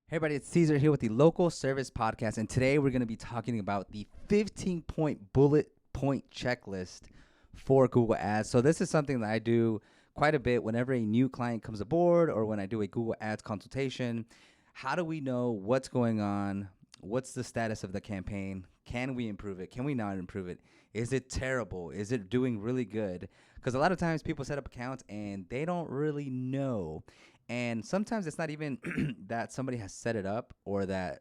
Hey everybody, it's Caesar here with the Local Service Podcast, and today we're going to be talking about the 15-point bullet point checklist for Google Ads. So this is something that I do quite a bit whenever a new client comes aboard or when I do a Google Ads consultation. How do we know what's going on? What's the status of the campaign? Can we improve it? Can we not improve it? Is it terrible? Is it doing really good? Because a lot of times people set up accounts and they don't really know. And sometimes it's not even that somebody has set it up or that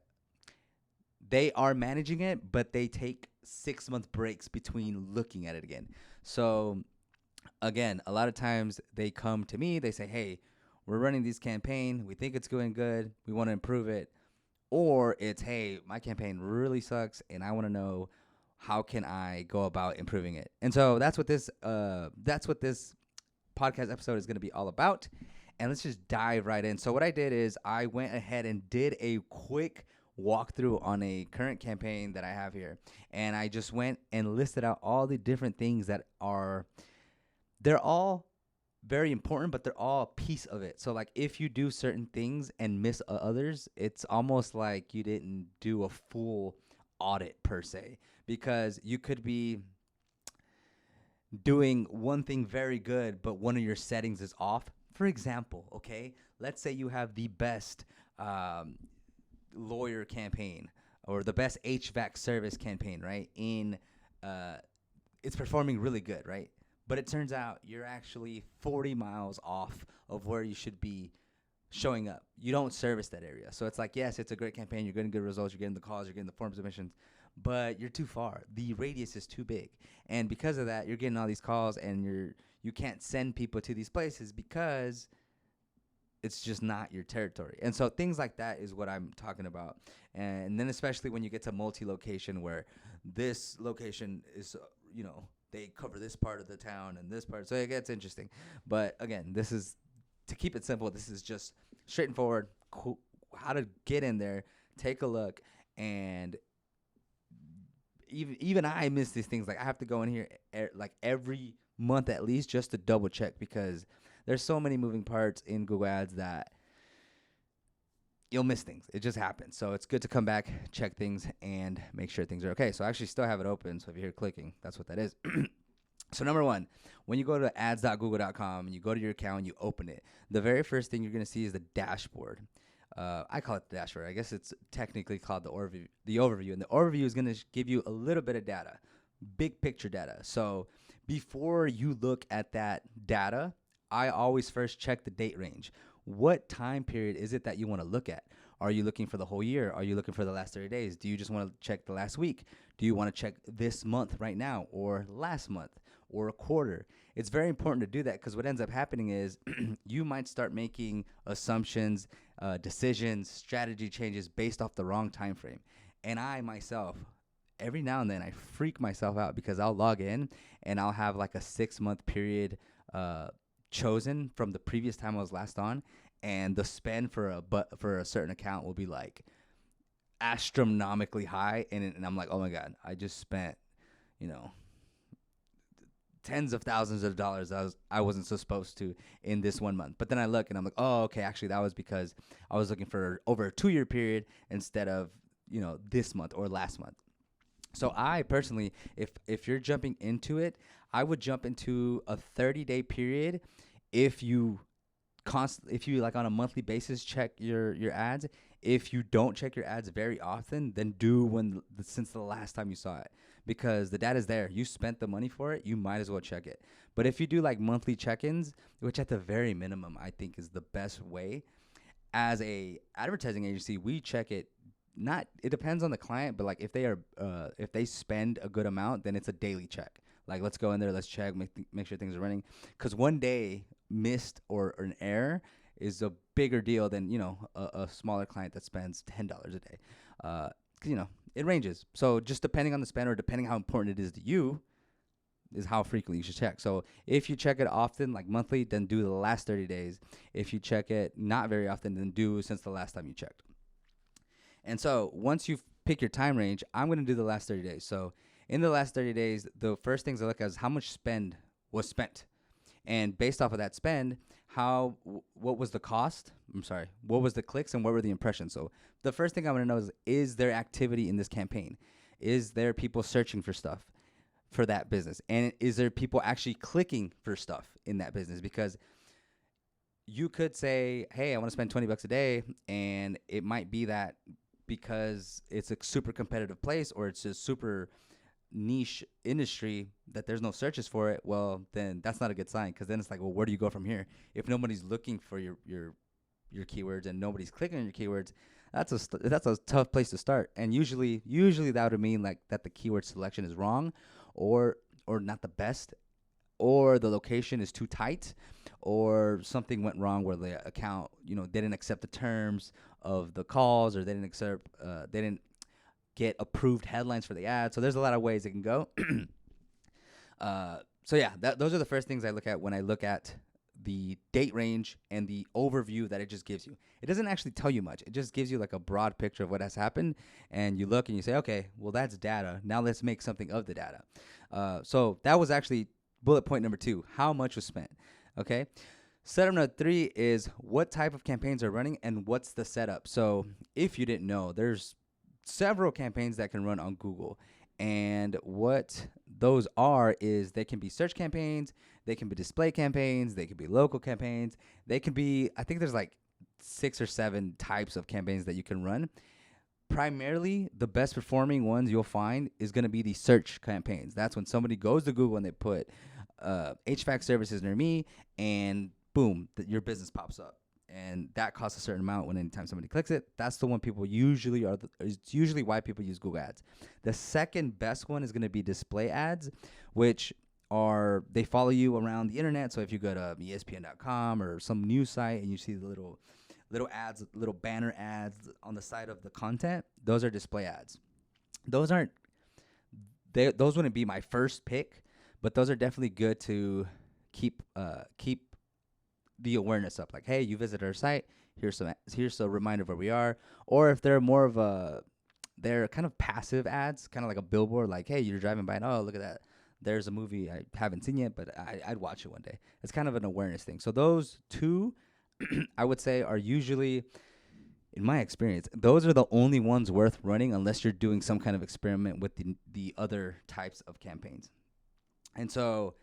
they are managing it, but they take 6 month breaks between looking at it again. So, again, a lot of times they come to me, they say, hey, we're running this campaign. We think it's going good. We want to improve it. Or it's, hey, my campaign really sucks and I want to know how can I go about improving it. And so that's what this podcast episode is going to be all about. And let's just dive right in. So what I did is I went ahead and did a quick walkthrough on a current campaign that I have here. And I just went and listed out all the different things that they're all very important, but they're all a piece of it. So like if you do certain things and miss others, it's almost like you didn't do a full audit per se, because you could be doing one thing very good, but one of your settings is off. For example, okay, let's say you have the best um, lawyer campaign or the best HVAC service campaign, right? Uh, it's performing really good, right? But it turns out you're actually 40 miles off of where you should be showing up. You don't service that area. So it's like, yes, it's a great campaign. You're getting good results. You're getting the calls. You're getting the form submissions, but you're too far. The radius is too big. And because of that, you're getting all these calls and you can't send people to these places because it's just not your territory. And so things like that is what I'm talking about. And then especially when you get to multi-location where this location is, they cover this part of the town and this part. So it gets interesting. But again, this is to keep it simple. This is just straight and forward, how to get in there, take a look, and even I miss these things. Like I have to go in here like every month at least just to double check, because there's so many moving parts in Google Ads that you'll miss things. It just happens. So it's good to come back, check things, and make sure things are okay. So I actually still have it open. So if you hear clicking, that's what that is. So number one, when you go to ads.google.com and you go to your account and you open it, the very first thing you're going to see is the dashboard. I call it the dashboard. I guess it's technically called the overview. And the overview is going to give you a little bit of data, big picture data. So before you look at that data, I always first check the date range. What time period is it that you want to look at? Are you looking for the whole year? Are you looking for the last 30 days? Do you just want to check the last week? Do you want to check this month right now or last month or a quarter? It's very important to do that, because what ends up happening is you might start making assumptions, decisions, strategy changes based off the wrong time frame. And I myself, every now and then, I freak myself out because I'll log in and I'll have like a 6 month period chosen from the previous time I was last on, and the spend for a certain account will be like astronomically high, and I'm like, oh my god, I just spent, you know, tens of thousands of dollars I wasn't supposed to in this 1 month. But then I look and I'm like, oh, okay, actually that was because I was looking for over a 2 year period instead of, this month or last month. So I personally, if you're jumping into it, I would jump into a 30-day period. If you if you like on a monthly basis check your ads. If you don't check your ads very often, then do since the last time you saw it, because the data's there. You spent the money for it, you might as well check it. But if you do like monthly check-ins, which at the very minimum I think is the best way, as a advertising agency, we check it. Not, it depends on the client, but like if they spend a good amount, then it's a daily check. Like, let's go in there, let's check, make sure things are running, because one day missed or an error is a bigger deal than a smaller client that spends $10 a day. 'Cause, it ranges. So just depending on the spend or depending how important it is to you, is how frequently you should check. So if you check it often, like monthly, then do the last 30 days. If you check it not very often, then do since the last time you checked. And so once you pick your time range, I'm going to do the last 30 days. So in the last 30 days, the first things I look at is how much spend was spent. And based off of that spend, what was the cost? I'm sorry, what was the clicks and what were the impressions? So the first thing I want to know is there activity in this campaign? Is there people searching for stuff for that business? And is there people actually clicking for stuff in that business? Because you could say, hey, I want to spend $20 a day, and it might be that because it's a super competitive place or it's a super niche industry that there's no searches for it, well, then that's not a good sign, because then it's like, well, where do you go from here? If nobody's looking for your keywords and nobody's clicking on your keywords, that's a tough place to start. And usually that would mean like that the keyword selection is wrong, or not the best, or the location is too tight, or something went wrong where the account, they didn't accept the terms of the calls, or they didn't get approved headlines for the ad. So there's a lot of ways it can go. So yeah, those are the first things I look at when I look at the date range and the overview that it just gives you. It doesn't actually tell you much. It just gives you like a broad picture of what has happened, and you look and you say, okay, well, that's data. Now let's make something of the data. So that was actually bullet point number 2, how much was spent. Okay. Setup number 3 is what type of campaigns are running and what's the setup. So if you didn't know, there's several campaigns that can run on Google. And what those are is they can be search campaigns, they can be display campaigns, they can be local campaigns, they can be, I think there's like 6 or 7 types of campaigns that you can run. Primarily, the best performing ones you'll find is going to be the search campaigns. That's when somebody goes to Google and they put HVAC services near me, and boom, your business pops up. And that costs a certain amount when anytime somebody clicks it. That's the one people usually it's usually why people use Google Ads. The second best one is going to be display ads, which they follow you around the internet. So if you go to ESPN.com or some news site and you see the little ads, little banner ads on the side of the content, those are display ads. Those wouldn't be my first pick, but those are definitely good to keep the awareness up. Like, hey, you visit our site, here's a reminder of where we are. Or if they're more of they're kind of passive ads, kind of like a billboard, like, hey, you're driving by and, oh, look at that, there's a movie I haven't seen yet, but I'd watch it one day. It's kind of an awareness thing. So those 2 I would say are usually, in my experience, those are the only ones worth running unless you're doing some kind of experiment with the other types of campaigns. And so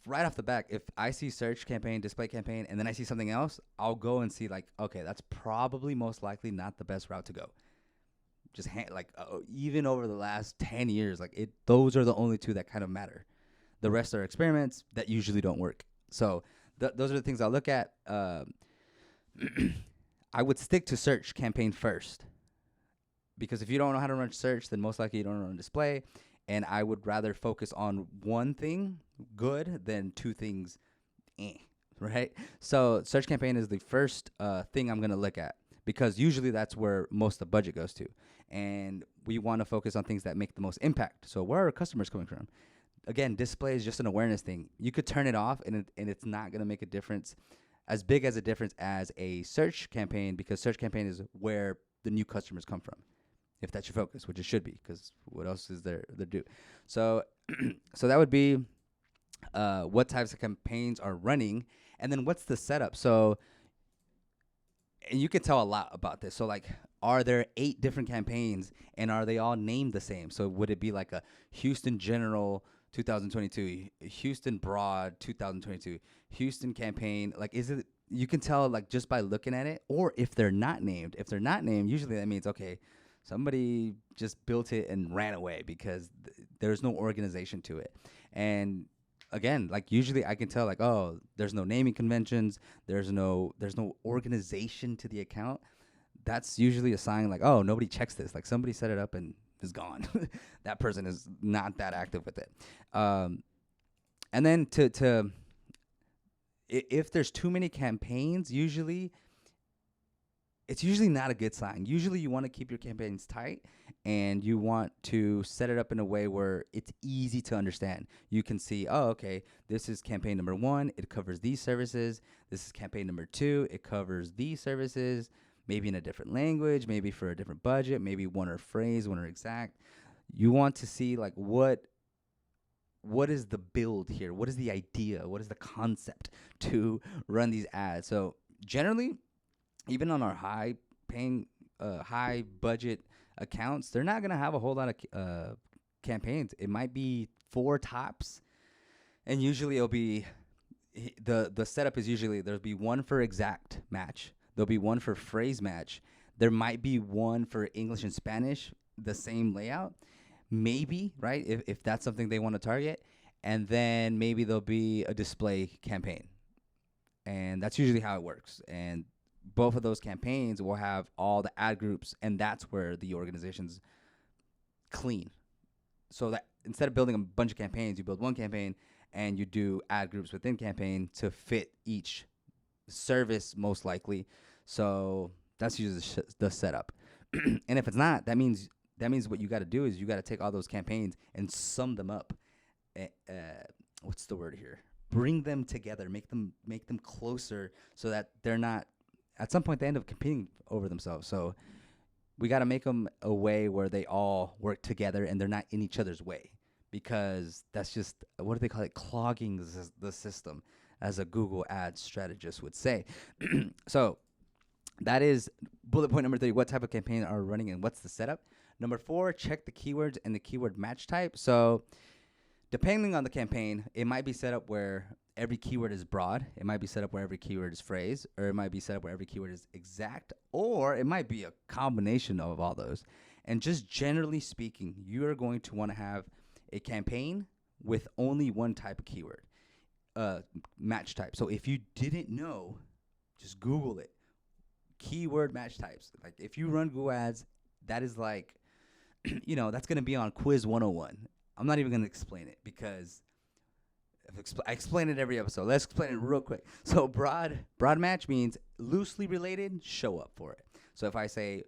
right off the back, if I see search campaign, display campaign, and then I see something else, I'll go and see like, okay, that's probably most likely not the best route to go. Just even over the last 10 years, like those are the only 2 that kind of matter. The rest are experiments that usually don't work. So those are the things I'll look at. I would stick to search campaign first, because if you don't know how to run search, then most likely you don't run display. And I would rather focus on one thing good than 2 things, right? So search campaign is the first thing I'm going to look at, because usually that's where most of the budget goes to. And we want to focus on things that make the most impact. So where are customers coming from? Again, display is just an awareness thing. You could turn it off, and it's not going to make a difference, as big as a difference as a search campaign, because search campaign is where the new customers come from, if that's your focus, which it should be, because what else is there to do? So so that would be what types of campaigns are running, and then what's the setup. So, and you can tell a lot about this. So like, are there 8 different campaigns, and are they all named the same? So would it be like a Houston General 2022, Houston Broad 2022, Houston campaign? Like, is it, you can tell like just by looking at it. Or if they're not named, usually that means, okay, somebody just built it and ran away, because there's no organization to it. And again, like usually I can tell like, oh, there's no naming conventions, there's no organization to the account. That's usually a sign like, oh, nobody checks this. Like somebody set it up and is gone. That person is not that active with it. And then if there's too many campaigns, it's usually not a good sign. Usually you want to keep your campaigns tight, and you want to set it up in a way where it's easy to understand. You can see, oh, okay, this is campaign number 1. It covers these services. This is campaign number 2. It covers these services, maybe in a different language, maybe for a different budget, maybe one or phrase, one or exact. You want to see like what what is the build here? What is the idea? What is the concept to run these ads? So generally, even on our high paying, high budget accounts, they're not gonna have a whole lot of campaigns. It might be four tops, and usually it'll be the setup is usually there'll be one for exact match, there'll be one for phrase match, there might be one for English and Spanish, the same layout, maybe, right? If that's something they want to target, and then maybe there'll be a display campaign, and that's usually how it works. And both of those campaigns will have all the ad groups, and that's where the organizations clean. So that instead of building a bunch of campaigns, you build one campaign and you do ad groups within campaign to fit each service most likely. So that's usually the setup. And if it's not, that means what you got to do is you got to take all those campaigns and sum them up. What's the word here? Bring them together, make them closer, so that they're not. At some point, they end up competing over themselves. So we got to make them a way where they all work together and they're not in each other's way, because that's just, what do they call it? Clogging the system, as a Google Ads strategist would say. So that is bullet point number 3. What type of campaign are we running and what's the setup? Number 4, check the keywords and the keyword match type. So depending on the campaign, it might be set up where every keyword is broad. It might be set up where every keyword is phrase, or it might be set up where every keyword is exact, or it might be a combination of all those. And just generally speaking, you are going to want to have a campaign with only one type of keyword, match type. So if you didn't know, just Google it. Keyword match types. Like if you run Google Ads, that is like, that's going to be on Quiz 101. I'm not even going to explain it because I explain it every episode. Let's explain it real quick. So broad match means loosely related, show up for it. So if I say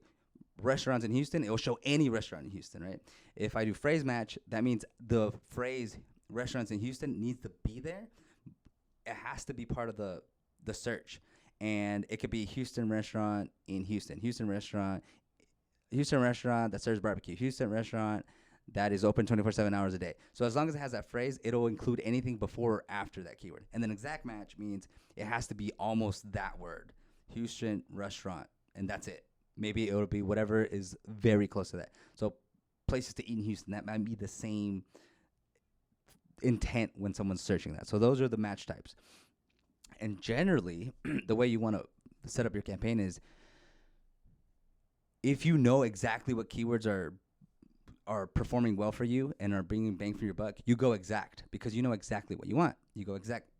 restaurants in Houston, it will show any restaurant in Houston, right? If I do phrase match, that means the phrase restaurants in Houston needs to be there. It has to be part of the search. And it could be Houston restaurant in Houston, Houston restaurant that serves barbecue, Houston restaurant that is open 24/7 hours a day. So as long as it has that phrase, it'll include anything before or after that keyword. And then exact match means it has to be almost that word, Houston restaurant, and that's it. Maybe it'll be whatever is very close to that. So places to eat in Houston, that might be the same intent when someone's searching that. So those are the match types. And generally, the way you want to set up your campaign is, if you know exactly what keywords are performing well for you and are bringing bang for your buck, you go exact, because you know exactly what you want. You go exact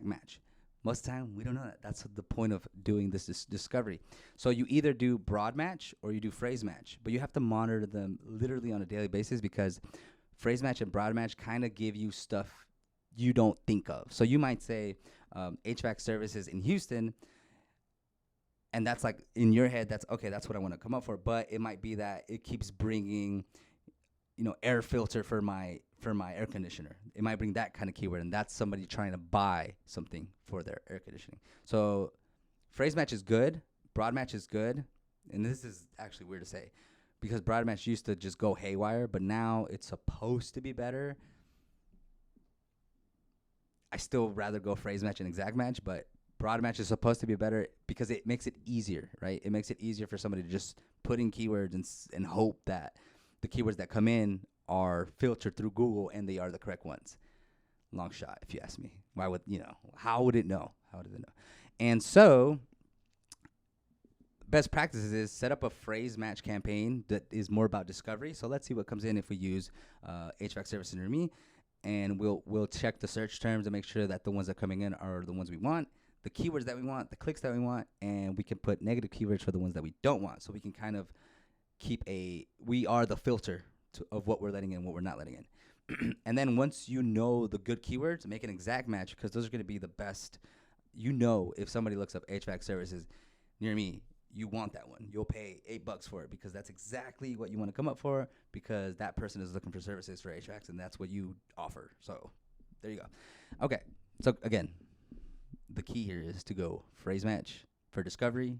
match. Most of the time, we don't know that. That's the point of doing this discovery. So you either do broad match or you do phrase match, but you have to monitor them literally on a daily basis, because phrase match and broad match kind of give you stuff you don't think of. So you might say HVAC services in Houston, and that's like in your head, that's okay, that's what I want to come up for. But it might be that it keeps bringing, air filter for my air conditioner. It might bring that kind of keyword, and that's somebody trying to buy something for their air conditioning. So phrase match is good, broad match is good, and this is actually weird to say, because broad match used to just go haywire, but now it's supposed to be better. I still rather go phrase match and exact match, but broad match is supposed to be better because it makes it easier, right? It makes it easier for somebody to just put in keywords and hope that the keywords that come in are filtered through Google and they are the correct ones. Long shot, if you ask me. Why would, how would it know? How would it know? And so best practices is set up a phrase match campaign that is more about discovery. So let's see what comes in if we use HVAC services near me. And we'll check the search terms and make sure that the ones that are coming in are the ones we want, the keywords that we want, the clicks that we want, and we can put negative keywords for the ones that we don't want. So we can kind of we are the filter of what we're letting in, what we're not letting in. And then once you know the good keywords, make an exact match, because those are going to be the best. If somebody looks up HVAC services near me, you want that one. You'll pay $8 for it, because that's exactly what you want to come up for, because that person is looking for services for HVACs, and that's what you offer. So there you go. Okay. So again, the key here is to go phrase match for discovery.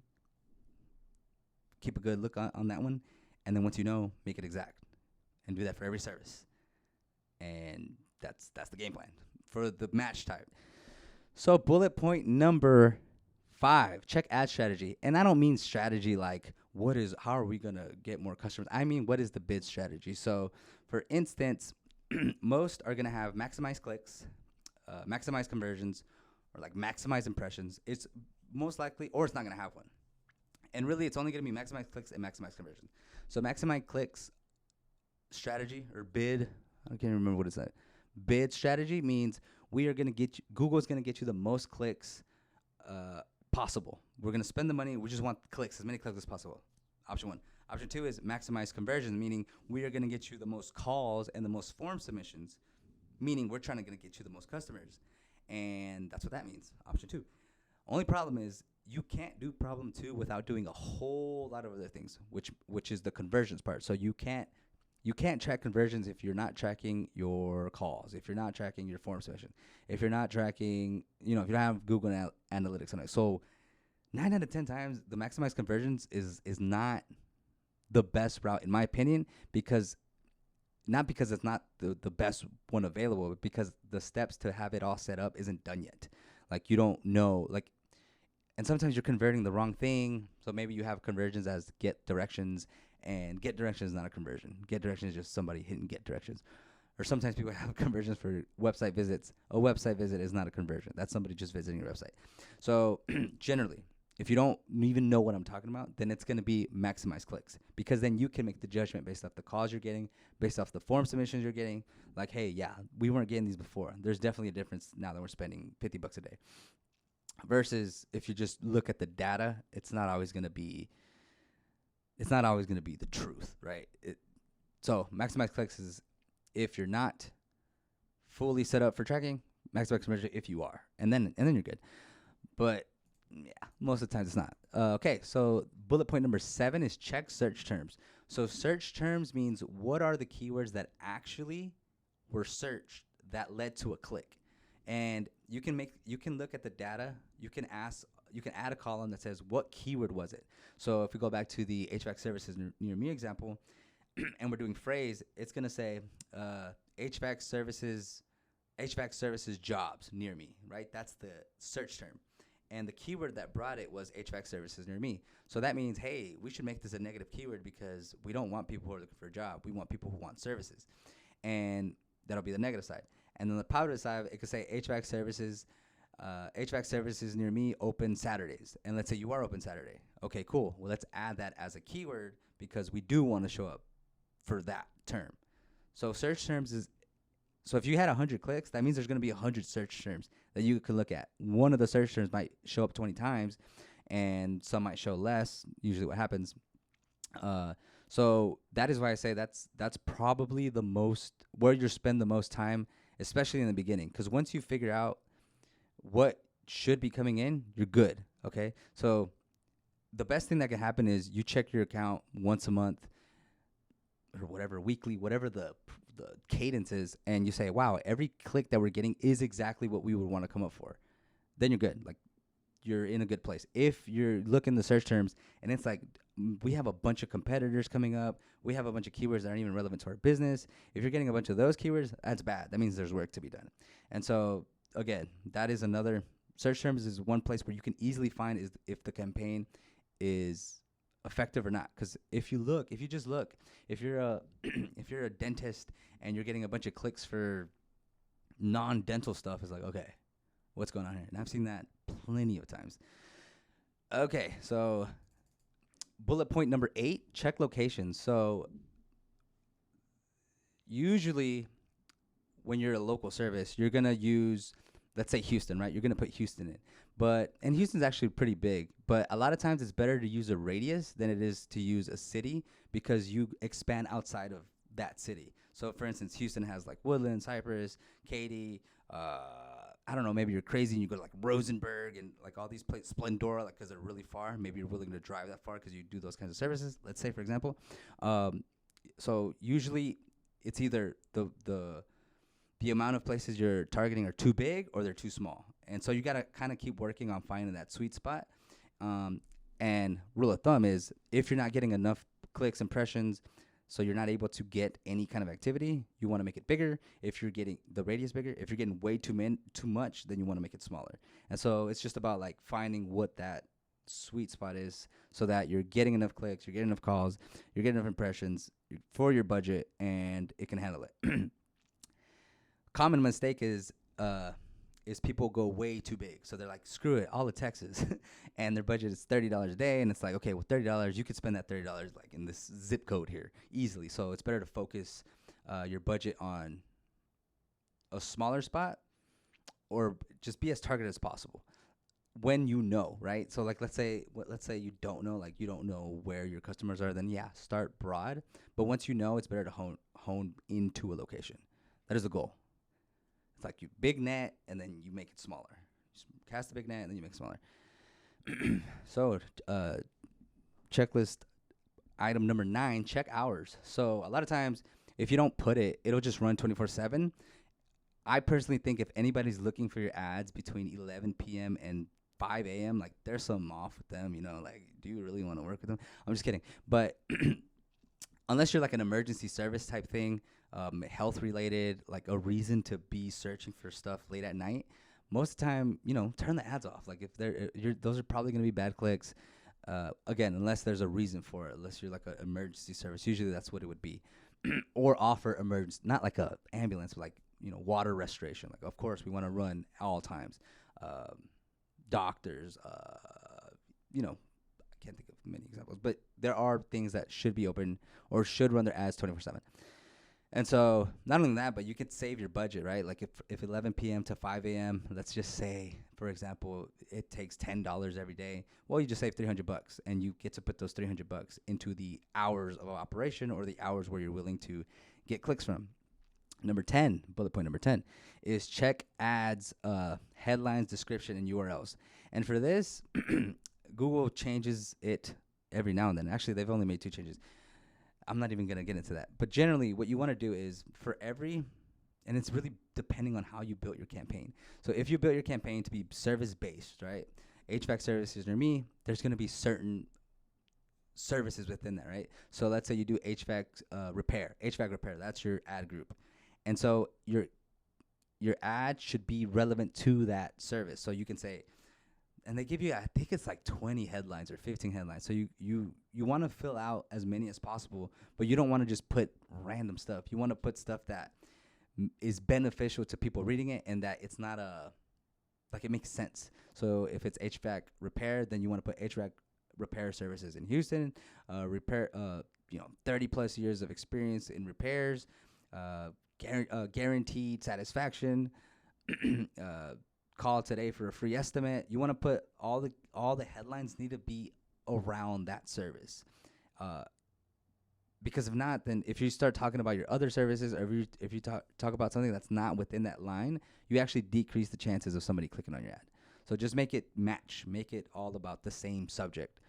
Keep a good look on that one. And then once you know, make it exact, and do that for every service. And that's the game plan for the match type. So bullet point number 5, check ad strategy. And I don't mean strategy like how are we gonna get more customers? I mean what is the bid strategy? So for instance, most are gonna have maximize clicks, maximize conversions, or like maximize impressions. It's most likely, or it's not gonna have one. And really, it's only gonna be maximize clicks and maximize conversions. So maximize clicks strategy or bid. I can't remember what it's that. Bid strategy means we are gonna get you, Google's gonna get you the most clicks possible. We're gonna spend the money. We just want clicks, as many clicks as possible. Option 1. Option 2 is maximize conversions, meaning we are gonna get you the most calls and the most form submissions, meaning we're trying to get you the most customers, and that's what that means. Option 2. Only problem is you can't do problem 2 without doing a whole lot of other things, which is the conversions part. So you can't track conversions if you're not tracking your calls, if you're not tracking your form submission, if you're not tracking, if you don't have Google Analytics on it. So 9 out of 10 times, the maximized conversions is not the best route, in my opinion, not because it's not the best one available, but because the steps to have it all set up isn't done yet. Like, you don't know, and sometimes you're converting the wrong thing. So maybe you have conversions as get directions, and get directions is not a conversion. Get directions is just somebody hitting get directions. Or sometimes people have conversions for website visits. A website visit is not a conversion. That's somebody just visiting your website. So generally, if you don't even know what I'm talking about, then it's going to be maximize clicks, because then you can make the judgment based off the calls you're getting, based off the form submissions you're getting. Like, hey, yeah, we weren't getting these before. There's definitely a difference now that we're spending $50 a day. Versus if you just look at the data, it's not always going to be the truth, right? So maximize clicks is if you're not fully set up for tracking, maximize conversion if you are, and then you're good. But yeah, most of the times it's not. Okay, so bullet point number 7 is check search terms. So search terms means what are the keywords that actually were searched that led to a click. And you can look at the data. You can add a column that says what keyword was it. So if we go back to the HVAC services near me example, and we're doing phrase, it's gonna say HVAC services jobs near me, right? That's the search term. And the keyword that brought it was HVAC services near me. So that means, hey, we should make this a negative keyword because we don't want people who are looking for a job. We want people who want services. And that'll be the negative side. And then the positive side, it could say HVAC services near me open Saturdays. And let's say you are open Saturday. Okay, cool. Well, let's add that as a keyword because we do want to show up for that term. So search terms is, so if you had 100 clicks, that means there's going to be 100 search terms that you could look at. One of the search terms might show up 20 times, and some might show less, usually what happens. So that is why I say that's probably the most, where you spend the most time, especially in the beginning. Because once you figure out what should be coming in, you're good, okay? So the best thing that can happen is you check your account once a month or whatever, weekly, whatever the cadence is, and you say, wow, every click that we're getting is exactly what we would want to come up for. Then you're good. Like, you're in a good place. If you're looking the search terms and it's like, we have a bunch of competitors coming up, we have a bunch of keywords that aren't even relevant to our business. If you're getting a bunch of those keywords, that's bad. That means there's work to be done. And so, again, that is another, search terms is one place where you can easily find is if the campaign is effective or not. Because if you're a if you're a dentist and you're getting a bunch of clicks for non-dental stuff, it's like, okay, what's going on here? And I've seen that plenty of times. Okay, so bullet point number 8, check locations. So usually when you're a local service, you're going to use, let's say Houston, right? You're going to put Houston in. And Houston's actually pretty big, but a lot of times it's better to use a radius than it is to use a city because you expand outside of that city. So for instance, Houston has like Woodland, Cypress, Katy, I don't know, maybe you're crazy and you go to like Rosenberg and like all these places, Splendora, like because they're really far. Maybe you're willing to drive that far because you do those kinds of services. Let's say, for example. So usually it's either the amount of places you're targeting are too big or they're too small. And so you got to kind of keep working on finding that sweet spot. And rule of thumb is if you're not getting enough clicks, impressions, so you're not able to get any kind of activity, you want to make it bigger. If you're getting the radius bigger, if you're getting way too much, then you want to make it smaller. And so it's just about like finding what that sweet spot is, so that you're getting enough clicks, you're getting enough calls, you're getting enough impressions for your budget, and it can handle it. Common mistake is people go way too big. So they're like, screw it, all of Texas. And their budget is $30 a day. And it's like, okay, with $30, you could spend that $30 like in this zip code here easily. So it's better to focus your budget on a smaller spot, or just be as targeted as possible when you know, right? So like, let's say you don't know, like you don't know where your customers are, then yeah, start broad. But once you know, it's better to hone into a location. That is the goal. It's like you big net and then you make it smaller. Just cast a big net and then you make it smaller. So, checklist item number 9, check hours. So a lot of times, if you don't put it, it'll just run 24/7. I personally think if anybody's looking for your ads between 11 p.m. and 5 a.m., like there's something off with them, like, do you really want to work with them? I'm just kidding. But unless you're like an emergency service type thing, health related, like a reason to be searching for stuff late at night, most of the time, turn the ads off. Like if those are probably going to be bad clicks. Again, unless there's a reason for it, unless you're like an emergency service, usually that's what it would be. Or offer emergency, not like a ambulance, but like, water restoration. Like, of course, we want to run all times. Doctors, I can't think of many examples, but there are things that should be open or should run their ads 24/7. And so not only that, but you could save your budget, right? Like if 11 p.m. to 5 a.m., let's just say, for example, it takes $10 every day. Well, you just save $300 and you get to put those $300 into the hours of operation, or the hours where you're willing to get clicks from. Number 10, bullet point number 10, is check ads, headlines, description, and URLs. And for this, Google changes it every now and then. Actually, they've only made 2 changes. I'm not even going to get into that. But generally, what you want to do is and it's really depending on how you built your campaign. So if you built your campaign to be service-based, right? HVAC services near me, there's going to be certain services within that, right? So let's say you do HVAC repair. HVAC repair, that's your ad group. And so your ad should be relevant to that service. So you can say, and they give you, I think it's like 20 headlines or 15 headlines. So you want to fill out as many as possible, but you don't want to just put random stuff. You want to put stuff that is beneficial to people reading it, and that it's not like it makes sense. So if it's HVAC repair, then you want to put HVAC repair services in Houston, 30 plus years of experience in repairs, guaranteed satisfaction, call today for a free estimate. You want to put all the headlines need to be around that service. Because if not, then if you start talking about your other services, or if you talk about something that's not within that line, you actually decrease the chances of somebody clicking on your ad. So just make it match. Make it all about the same subject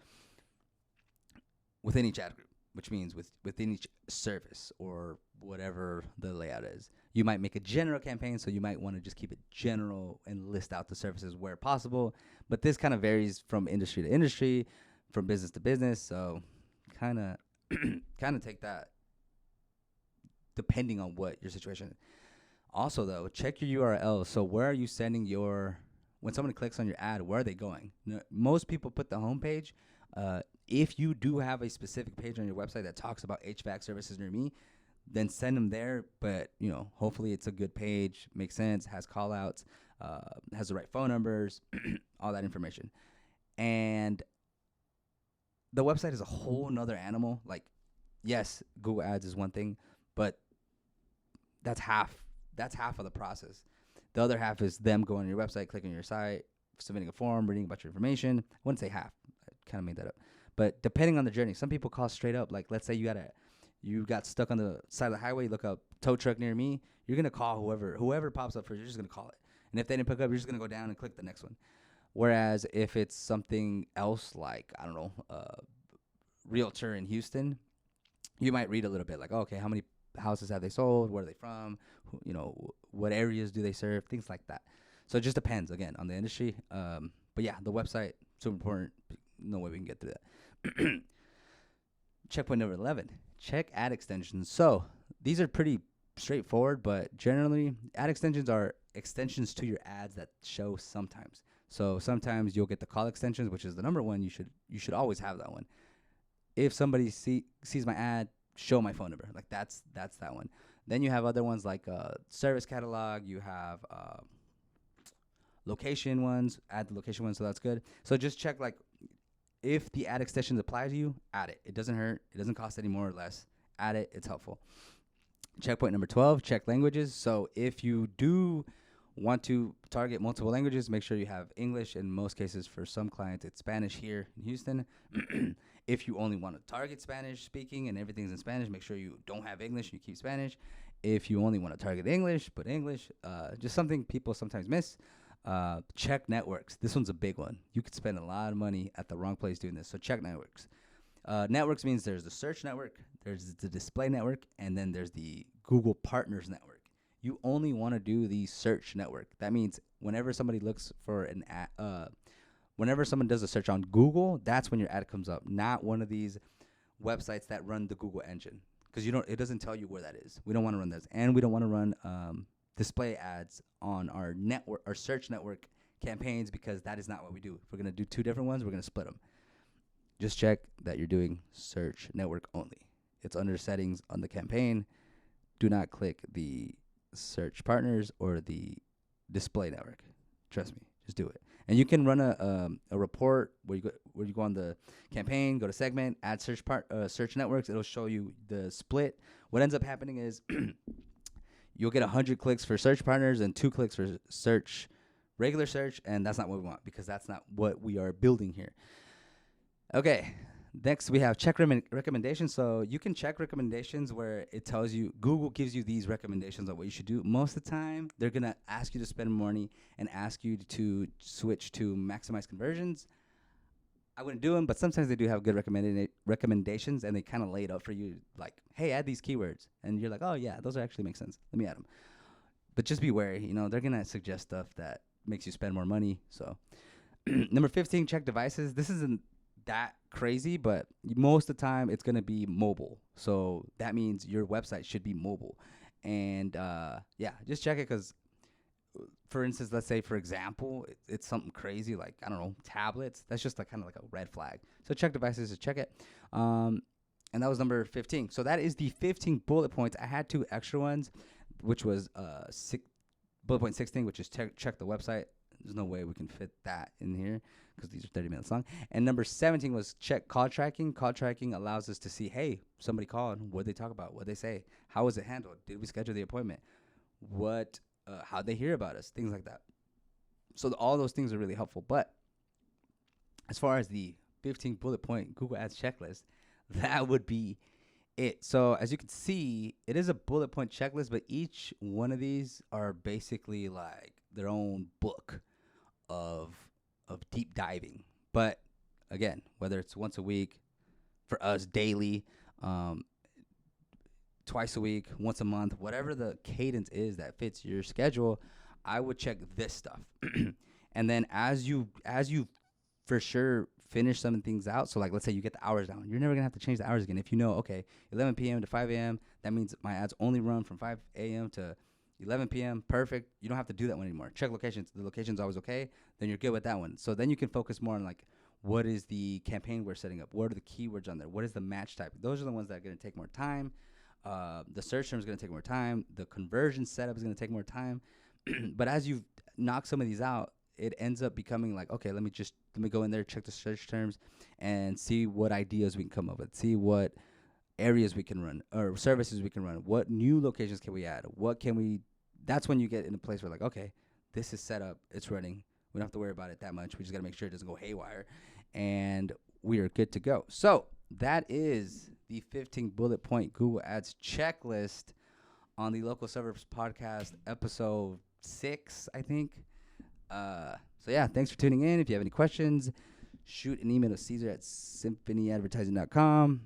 within each ad group, which means within each service or whatever the layout is. You might make a general campaign, so you might want to just keep it general and list out the services where possible. But this kind of varies from industry to industry, from business to business. So kind of take that depending on what your situation is. Also, though, check your URL. So where are you sending when somebody clicks on your ad, where are they going? Most people put the homepage. If you do have a specific page on your website that talks about HVAC services near me, then send them there. But, hopefully it's a good page, makes sense, has call outs, has the right phone numbers, all that information. And the website is a whole nother animal. Like, yes, Google Ads is one thing, but that's half of the process. The other half is them going on your website, clicking on your site, submitting a form, reading about your information. I wouldn't say half. I kind of made that up. But depending on the journey, some people call straight up. Like, let's say you got stuck on the side of the highway, you look up tow truck near me, you're going to call whoever pops up first, you're just going to call it. And if they didn't pick up, you're just going to go down and click the next one. Whereas if it's something else, like, I don't know, realtor in Houston, you might read a little bit like, okay, how many houses have they sold? Where are they from? What areas do they serve? Things like that. So it just depends, again, on the industry. But yeah, the website, super important. No way we can get through that. Checkpoint number 11, check ad extensions. So these are pretty straightforward, but generally ad extensions are extensions to your ads that show sometimes. So sometimes you'll get the call extensions, which is the number one. You should always have that one. If somebody sees my ad, show my phone number. Like that's that one. Then you have other ones like service catalog. You have location ones, add the location ones, so that's good. So just check like if the ad extensions apply to you, add it. It doesn't hurt. It doesn't cost any more or less. Add it. It's helpful. Checkpoint number 12, check languages. So if you do want to target multiple languages, make sure you have English. In most cases, for some clients, it's Spanish here in Houston. If you only want to target Spanish speaking and everything's in Spanish, make sure you don't have English and you keep Spanish. If you only want to target English, put English. Just something people sometimes miss. Check networks. This one's a big one. You could spend a lot of money at the wrong place doing this. So check networks. Networks means there's the search network, there's the display network, and then there's the Google Partners Network. You only want to do the search network. That means whenever somebody looks for an ad, whenever someone does a search on Google, that's when your ad comes up, not one of these websites that run the Google engine, because it doesn't tell you where that is. We don't want to run those, and we don't want to run display ads on our network, our search network campaigns, because that is not what we do. If we're gonna do two different ones, we're gonna split them. Just check that you're doing search network only. It's under settings on the campaign. Do not click the search partners or the display network. Trust me, just do it. And you can run a report where you go on the campaign, go to segment, add search networks. It'll show you the split. What ends up happening is you'll get 100 clicks for search partners and 2 clicks for regular search, and that's not what we want, because that's not what we are building here. Okay, next we have check recommendations. So you can check recommendations where it tells you, Google gives you these recommendations on what you should do. Most of the time, they're going to ask you to spend money and ask you to switch to maximize conversions. I wouldn't do them, but sometimes they do have good recommendations, and they kind of lay it out for you, like, hey, add these keywords. And you're like, oh, yeah, those actually make sense. Let me add them. But just be wary. They're going to suggest stuff that makes you spend more money. So number 15, check devices. This isn't that crazy, but most of the time it's going to be mobile. So that means your website should be mobile. And just check it, because for instance, let's say, for example, it's something crazy like, I don't know, tablets. That's just kind of like a red flag. So check devices, check it. And that was number 15. So that is the 15 bullet points. I had 2 extra ones, which was bullet point 16, which is check the website. There's no way we can fit that in here, because these are 30 minutes long. And number 17 was check call tracking. Call tracking allows us to see, hey, somebody called. What did they talk about? What did they say? How was it handled? Did we schedule the appointment? How'd they hear about us? Things like that. So all those things are really helpful. But as far as the 15 bullet point Google Ads checklist, that would be it. So as you can see, it is a bullet point checklist, but each one of these are basically like their own book of deep diving. But again, whether it's once a week, for us daily, twice a week, once a month, whatever the cadence is that fits your schedule, I would check this stuff. And then as you for sure finish some things out, so like let's say you get the hours down, you're never gonna have to change the hours again. If you know, okay, 11 p.m. to 5 a.m., that means my ads only run from 5 a.m. to 11 p.m. Perfect. You don't have to do that one anymore. Check locations. The location's always okay. Then you're good with that one. So then you can focus more on like, what is the campaign we're setting up? What are the keywords on there? What is the match type? Those are the ones that are going to take more time. The search term is going to take more time. The conversion setup is going to take more time. But as you knock some of these out, it ends up becoming like, okay, let me go in there, check the search terms, and see what ideas we can come up with. See what areas we can run, or services we can run. What new locations can we add? What can we? That's when you get in a place where like, okay, this is set up, it's running. We don't have to worry about it that much. We just got to make sure it doesn't go haywire, and we are good to go. So that is the 15 bullet point Google Ads checklist on the Local Suburbs Podcast, episode 6, I think. So yeah, thanks for tuning in. If you have any questions, shoot an email to Caesar@symphonyadvertising.com.